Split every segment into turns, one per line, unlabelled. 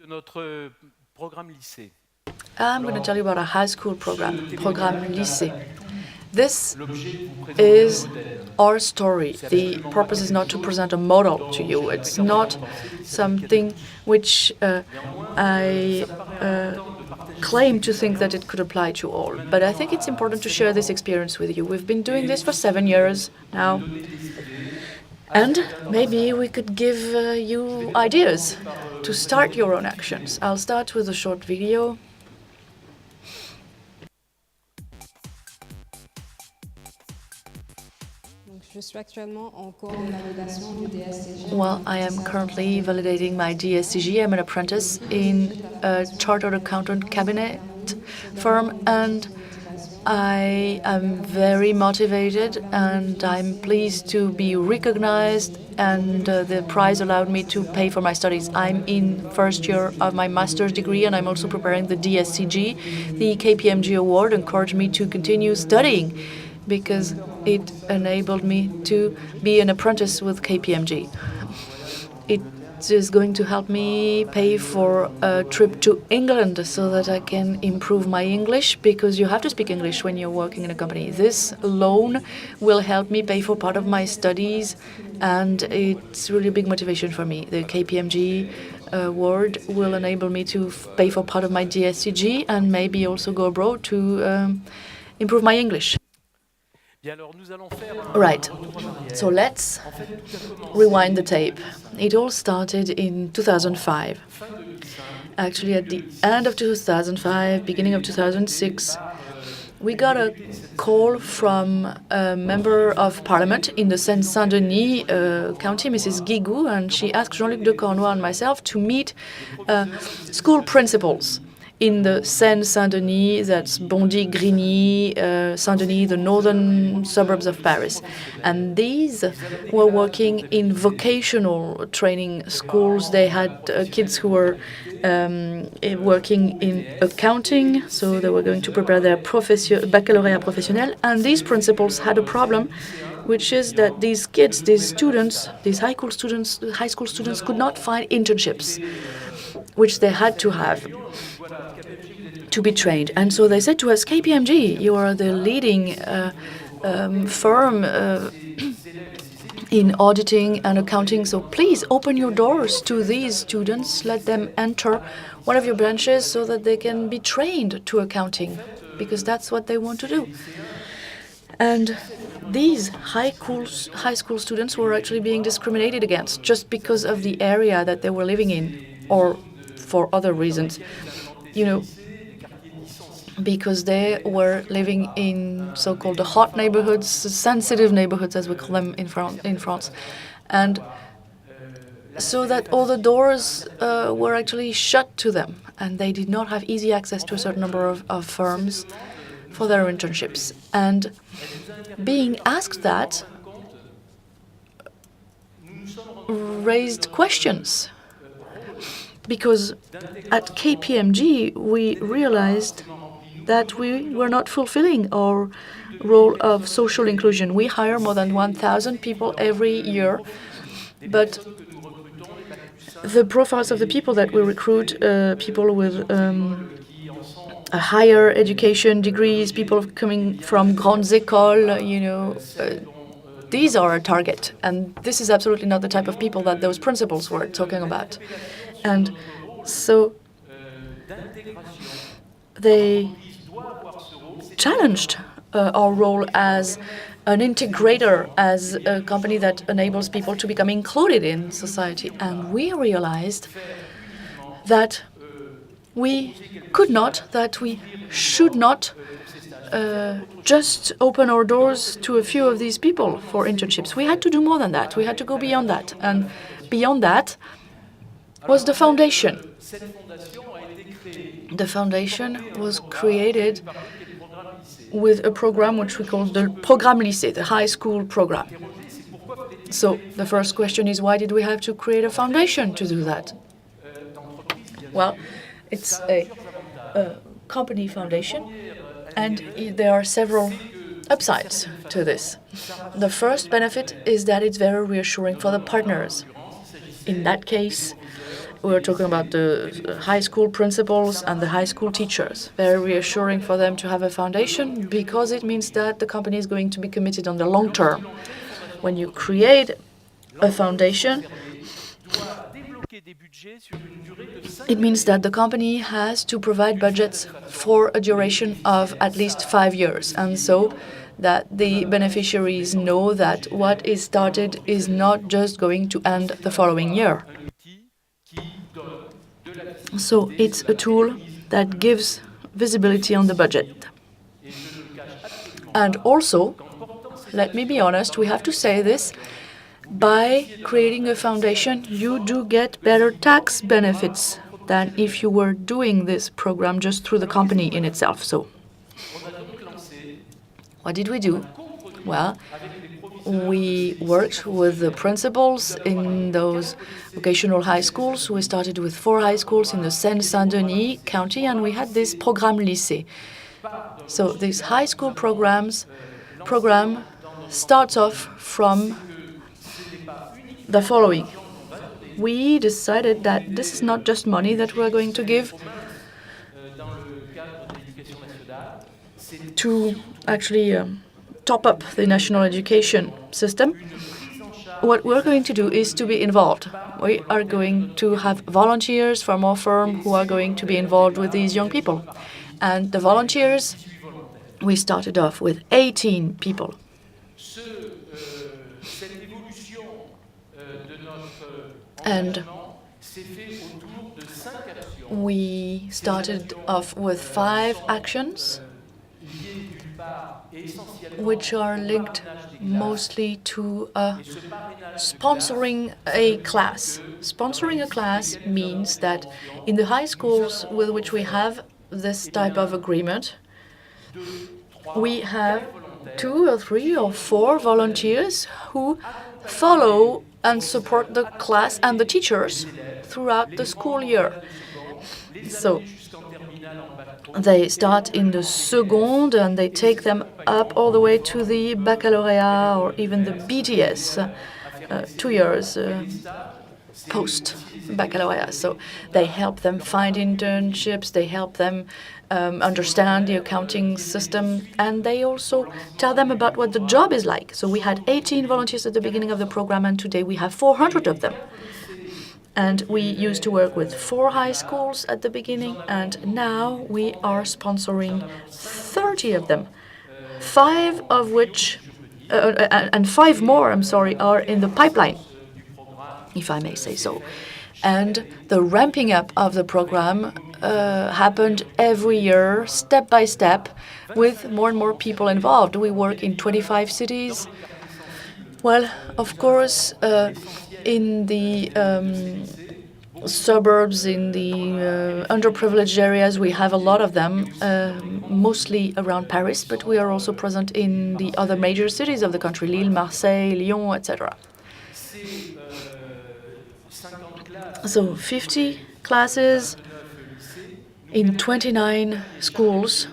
I'm going to tell you about a high school program, Programme Lycée. This is our story. The purpose is not to present a model to you. It's not something which I claim to think that it could apply to all. But I think it's important to share this experience with you. We've been doing this for 7 years now. And maybe we could give you ideas to start your own actions. I'll start with a short video. Well, I am currently validating my DSCG. I'm an apprentice in a chartered accountant cabinet firm, and I am very motivated and I'm pleased to be recognized, and the prize allowed me to pay for my studies. I'm in first year of my master's degree and I'm also preparing the DSCG. The KPMG award encouraged me to continue studying because it enabled me to be an apprentice with KPMG. It is going to help me pay for a trip to England so that I can improve my English, because you have to speak English when you're working in a company. This loan will help me pay for part of my studies, and it's really a big motivation for me. The KPMG award will enable me to pay for part of my DSCG and maybe also go abroad to improve my English. Right, so let's rewind the tape. It all started in 2005. Actually, at the end of 2005, beginning of 2006, we got a call from a member of parliament in the Seine-Saint-Denis county, Mrs. Guigou, and she asked Jean-Luc de Cornoy and myself to meet school principals in the Seine-Saint-Denis, that's Bondy, Grigny, Saint-Denis, the northern suburbs of Paris. And these were working in vocational training schools. They had kids who were working in accounting, so they were going to prepare their baccalauréat professionnel. And these principals had a problem, which is that these kids, these students, these high school students could not find internships, which they had to have to be trained. And so they said to us, KPMG, you are the leading firm in auditing and accounting, so please open your doors to these students, let them enter one of your branches so that they can be trained to accounting, because that's what they want to do. And these high school students were actually being discriminated against just because of the area that they were living in, or for other reasons. You know, because they were living in so-called the hot neighborhoods, sensitive neighborhoods, as we call them in France. And so that all the doors were actually shut to them, and they did not have easy access to a certain number of firms for their internships. And being asked that raised questions, because at KPMG we realized that we were not fulfilling our role of social inclusion. We hire more than 1,000 people every year, but the profiles of the people that we recruit, people with a higher education degrees, people coming from grandes écoles, you know, these are our target. And this is absolutely not the type of people that those principals were talking about. And so they challenged our role as an integrator, as a company that enables people to become included in society. And we realized that we could not, that we should not just open our doors to a few of these people for internships. We had to do more than that. We had to go beyond that. And beyond that was the foundation. The foundation was created with a program which we call the Programme Lycée, the high school program. So the first question is, why did we have to create a foundation to do that? Well, it's a company foundation, and there are several upsides to this. The first benefit is that it's very reassuring for the partners. In that case, we're talking about the high school principals and the high school teachers. Very reassuring for them to have a foundation because it means that the company is going to be committed on the long term. When you create a foundation, it means that the company has to provide budgets for a duration of at least 5 years, and so that the beneficiaries know that what is started is not just going to end the following year. So it's a tool that gives visibility on the budget. And also, let me be honest, we have to say this, by creating a foundation, you do get better tax benefits than if you were doing this program just through the company in itself. So, what did we do? Well, we worked with the principals in those vocational high schools. We started with 4 high schools in the Seine-Saint-Denis county, and we had this programme lycée. So this high school program starts off from the following. We decided that this is not just money that we're going to give to actually top up the national education system. What we're going to do is to be involved. We are going to have volunteers from our firm who are going to be involved with these young people. And the volunteers, we started off with 18 people. And we started off with 5 actions, which are linked mostly to sponsoring a class. Sponsoring a class means that in the high schools with which we have this type of agreement, we have 2 or 3 or 4 volunteers who follow and support the class and the teachers throughout the school year. So they start in the seconde and they take them up all the way to the baccalaureate or even the BTS, 2 years post-baccalaureate. So they help them find internships, they help them understand the accounting system, and they also tell them about what the job is like. So we had 18 volunteers at the beginning of the program, and today we have 400 of them. And we used to work with 4 high schools at the beginning, and now we are sponsoring 30 of them, 5 of which, and 5 more, are in the pipeline, if I may say so. And the ramping up of the program happened every year, step by step, with more and more people involved. We work in 25 cities. Well, of course, in the suburbs, in the underprivileged areas, we have a lot of them, mostly around Paris, but we are also present in the other major cities of the country, Lille, Marseille, Lyon, etc. So 50 classes in 29 schools,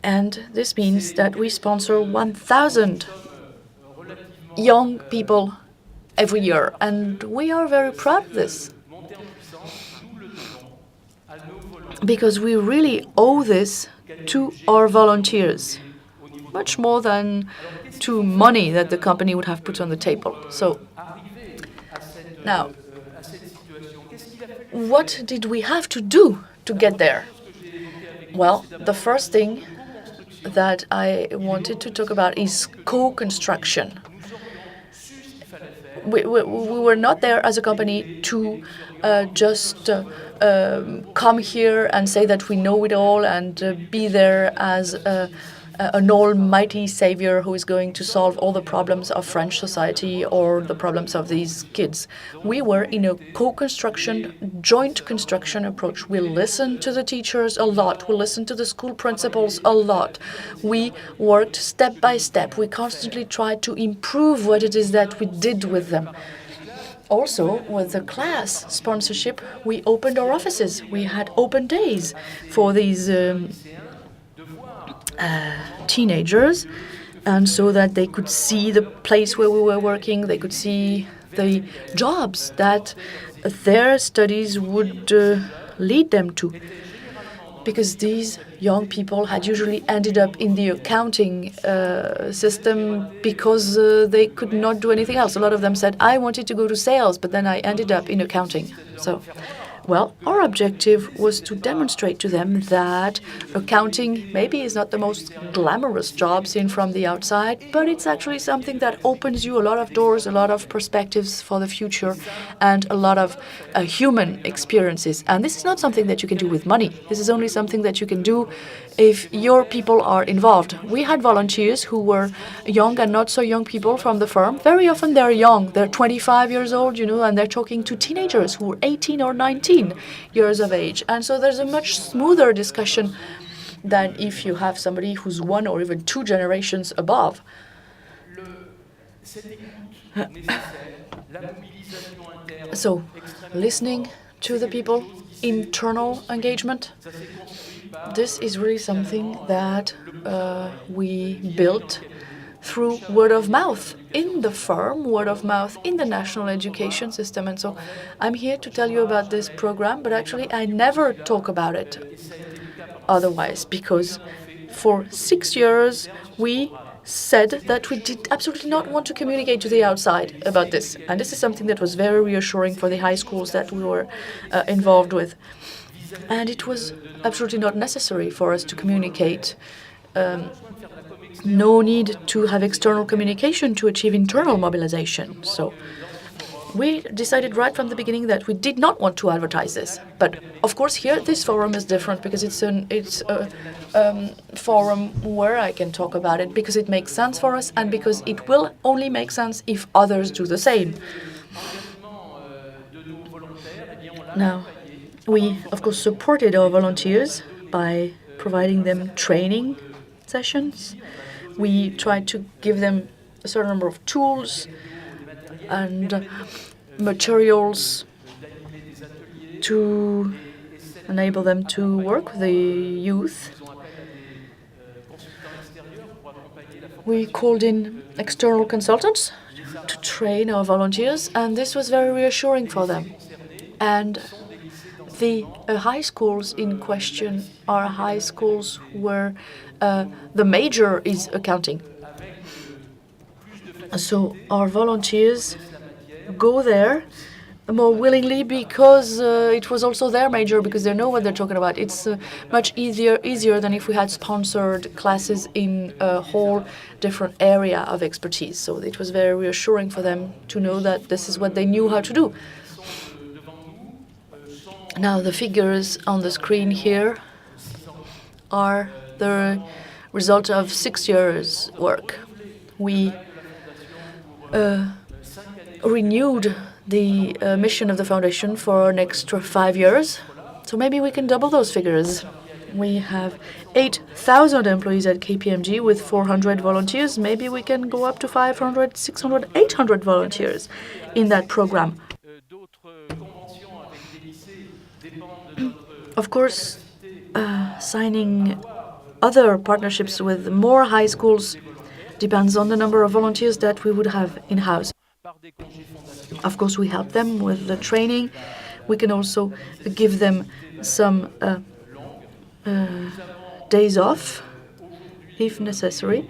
and this means that we sponsor 1,000 young people every year, and we are very proud of this, because we really owe this to our volunteers, much more than to money that the company would have put on the table. So now, what did we have to do to get there? Well, the first thing that I wanted to talk about is co-construction. We were not there as a company to just come here and say that we know it all and be there as an almighty savior who is going to solve all the problems of French society or the problems of these kids. We were in a co-construction, joint construction approach. We listened to the teachers a lot. We listened to the school principals a lot. We worked step by step. We constantly tried to improve what it is that we did with them. Also, with the class sponsorship, we opened our offices. We had open days for these teenagers, and so that they could see the place where we were working, they could see the jobs that their studies would lead them to. Because these young people had usually ended up in the accounting system because they could not do anything else. A lot of them said, I wanted to go to sales, but then I ended up in accounting. So, well, our objective was to demonstrate to them that accounting maybe is not the most glamorous job seen from the outside, but it's actually something that opens you a lot of doors, a lot of perspectives for the future, and a lot of human experiences. And this is not something that you can do with money. This is only something that you can do if your people are involved. We had volunteers who were young and not so young people from the firm. Very often they're young. They're 25 years old, and they're talking to teenagers who are 18 or 19 years of age. And so there's a much smoother discussion than if you have somebody who's one or even two generations above. So, listening to the people, internal engagement, this is really something that we built through word of mouth in the firm, word of mouth in the national education system. And so I'm here to tell you about this program, but actually I never talk about it otherwise, because for 6 years we said that we did absolutely not want to communicate to the outside about this. And this is something that was very reassuring for the high schools that we were involved with. And it was absolutely not necessary for us to communicate. No need to have external communication to achieve internal mobilization. So we decided right from the beginning that we did not want to advertise this. But of course, here this forum is different because it's a forum where I can talk about it because it makes sense for us and because it will only make sense if others do the same. Now, we of course supported our volunteers by providing them training sessions. We tried to give them a certain number of tools and materials to enable them to work with the youth. We called in external consultants to train our volunteers, and this was very reassuring for them. And the high schools in question are high schools where the major is accounting. So our volunteers go there more willingly because it was also their major, because they know what they're talking about. It's much easier than if we had sponsored classes in a whole different area of expertise. So it was very reassuring for them to know that this is what they knew how to do. Now, the figures on the screen here are the result of 6 years' work. We renewed the mission of the foundation for an extra 5 years, so maybe we can double those figures. We have 8,000 employees at KPMG with 400 volunteers. Maybe we can go up to 500, 600, 800 volunteers in that program. Of course, signing other partnerships with more high schools depends on the number of volunteers that we would have in-house. Of course, we help them with the training. We can also give them some days off, if necessary.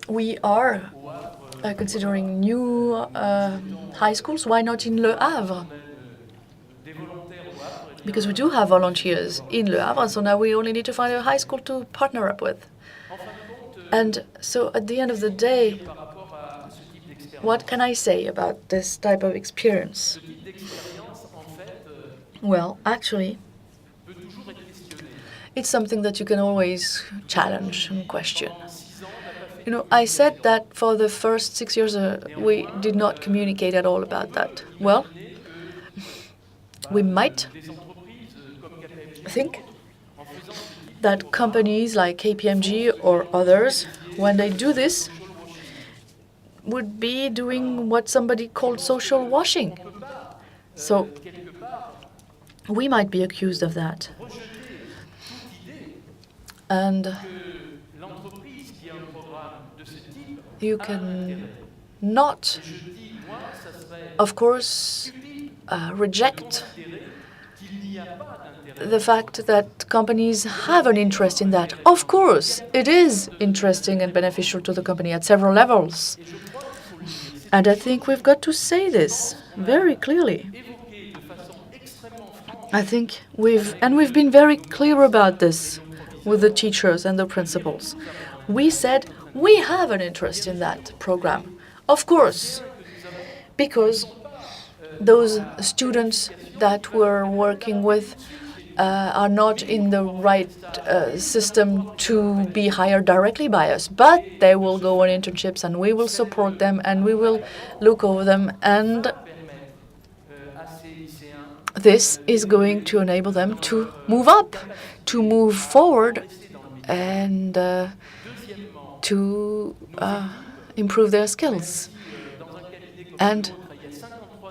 We are considering new high schools. Why not in Le Havre? Because we do have volunteers in Le Havre, so now we only need to find a high school to partner up with. And so at the end of the day, what can I say about this type of experience? Well, actually, it's something that you can always challenge and question. I said that for the first 6 years we did not communicate at all about that. Well, we might think that companies like KPMG or others, when they do this, would be doing what somebody called social washing. So we might be accused of that. And You can not, of course, reject the fact that companies have an interest in that. Of course, it is interesting and beneficial to the company at several levels. And I think we've got to say this very clearly. I think we've been very clear about this with the teachers and the principals. We said we have an interest in that program. Of course, because those students that we're working with are not in the right system to be hired directly by us, but they will go on internships and we will support them and we will look over them, and this is going to enable them to move up, to move forward, and to improve their skills. And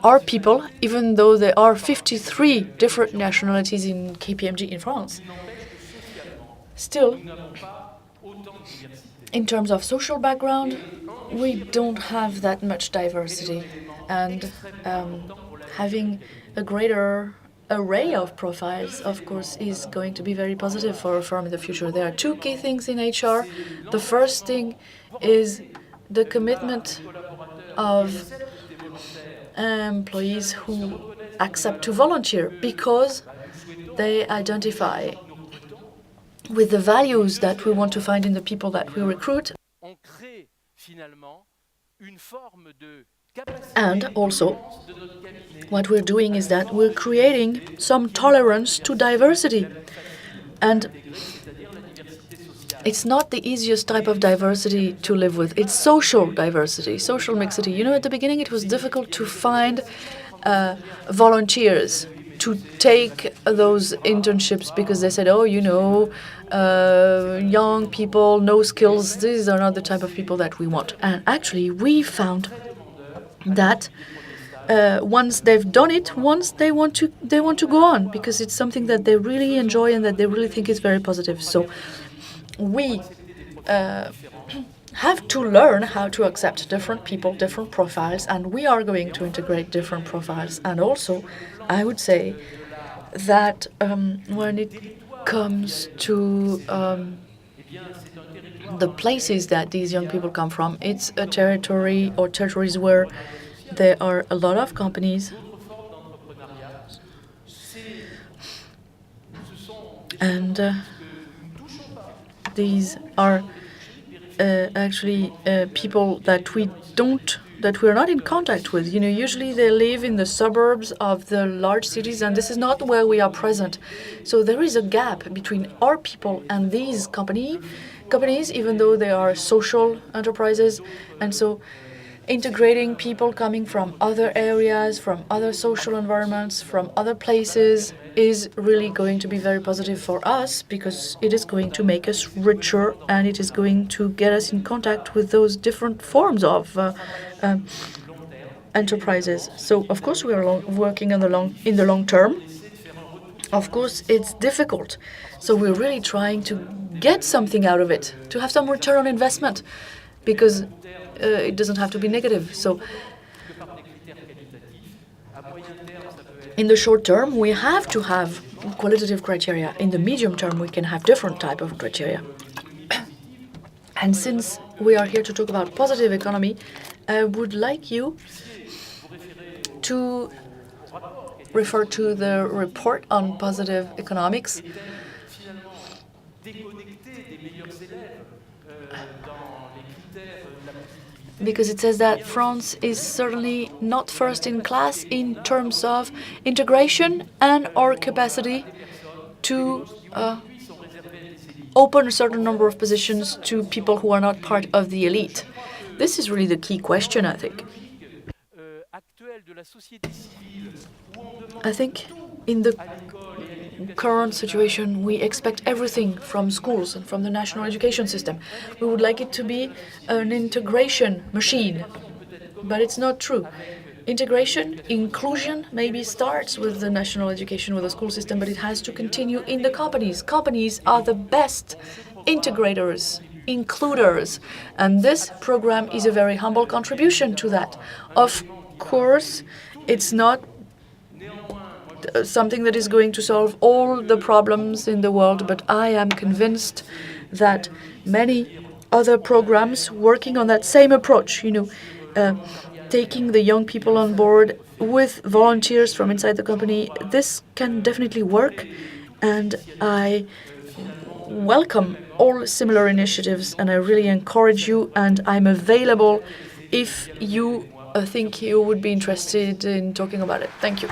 our people, even though there are 53 different nationalities in KPMG in France, still, in terms of social background, we don't have that much diversity. And having a greater array of profiles, of course, is going to be very positive for a firm in the future. There are two key things in HR. The first thing is the commitment of employees who accept to volunteer because they identify with the values that we want to find in the people that we recruit. And also, what we're doing is that we're creating some tolerance to diversity. And it's not the easiest type of diversity to live with. It's social diversity, social mixity. You know, at the beginning it was difficult to find volunteers to take those internships because they said, oh, you know, young people, no skills, these are not the type of people that we want. And actually, we found that once they've done it, once they want to go on because it's something that they really enjoy and that they really think is very positive. So we have to learn how to accept different people, different profiles, and we are going to integrate different profiles. And also, I would say that when it comes to the places that these young people come from, it's a territory or territories where there are a lot of companies and these are actually people that we're not in contact with. You know, usually they live in the suburbs of the large cities, and this is not where we are present. So there is a gap between our people and these companies, even though they are social enterprises. And so integrating people coming from other areas, from other social environments, from other places is really going to be very positive for us because it is going to make us richer and it is going to get us in contact with those different forms of enterprises. So, of course, we are working in the long term. Of course, it's difficult. So we're really trying to get something out of it, to have some return on investment, because it doesn't have to be negative. So in the short term, we have to have qualitative criteria. In the medium term, we can have different type of criteria. And since we are here to talk about positive economy, I would like you to refer to the report on positive economics. Because it says that France is certainly not first in class in terms of integration and our capacity to open a certain number of positions to people who are not part of the elite. This is really the key question, I think. I think in the current situation, we expect everything from schools and from the national education system. We would like it to be an integration machine, but it's not true. Integration, inclusion maybe starts with the national education, with the school system, but it has to continue in the companies. Companies are the best integrators includers. And this program is a very humble contribution to that. Of course, it's not something that is going to solve all the problems in the world, but I am convinced that many other programs working on that same approach, taking the young people on board with volunteers from inside the company, this can definitely work. And I welcome all similar initiatives, and I really encourage you, and I'm available if you think you would be interested in talking about it. Thank you.